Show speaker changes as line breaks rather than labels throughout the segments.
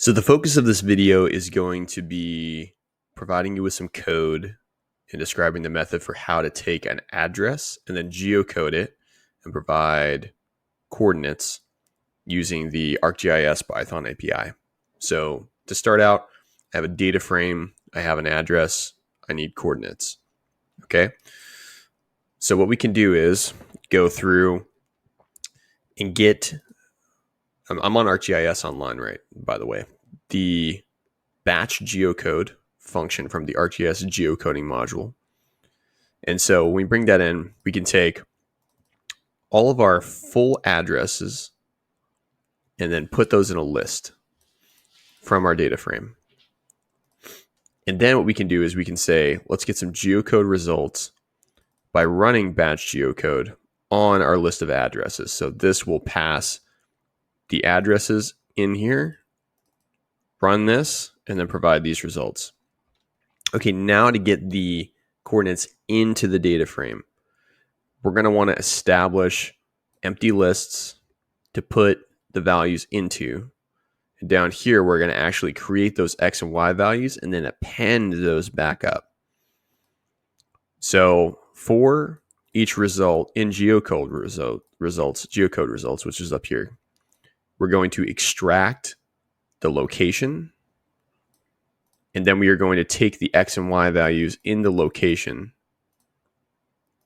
So the focus of this video is going to be providing you with some code and describing the method for how to take an address and then geocode it and provide coordinates using the ArcGIS Python API. So to start out, I have a data frame, I have an address, I need coordinates. Okay. So what we can do is go through and I'm on ArcGIS Online, right? By the way, the batch geocode function from the ArcGIS geocoding module. And so when we bring that in, we can take all of our full addresses and then put those in a list from our data frame. And then what we can do is we can say, let's get some geocode results by running batch geocode on our list of addresses. So this will pass the addresses in here, run this, and then provide these results. Okay, now to get the coordinates into the data frame, we're going to want to establish empty lists to put the values into. And down here, we're going to actually create those X and Y values and then append those back up. So for each result in geocode results, which is up here, we're going to extract the location, and then we are going to take the X and Y values in the location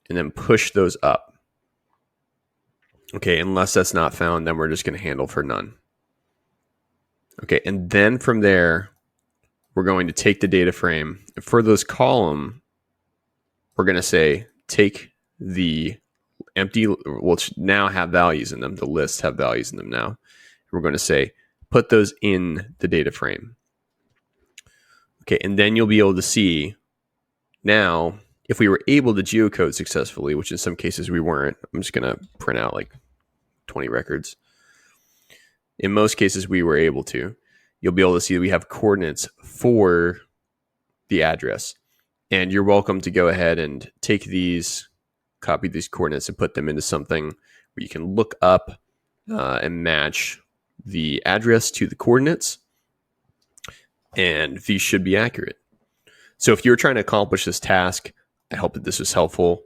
and then push those up. Okay, unless that's not found, then we're just going to handle for none. Okay, and then from there, we're going to take the data frame. For those column, we're going to say, take the empty, which now have values in them. The lists have values in them now. We're going to say, put those in the data frame. Okay, and then you'll be able to see now, if we were able to geocode successfully, which in some cases we weren't, I'm just going to print out like 20 records. In most cases, we were able to. You'll be able to see that we have coordinates for the address. And you're welcome to go ahead and take these, copy these coordinates and put them into something where you can look up and match the address to the coordinates. And these should be accurate. So if you're trying to accomplish this task, I hope that this was helpful.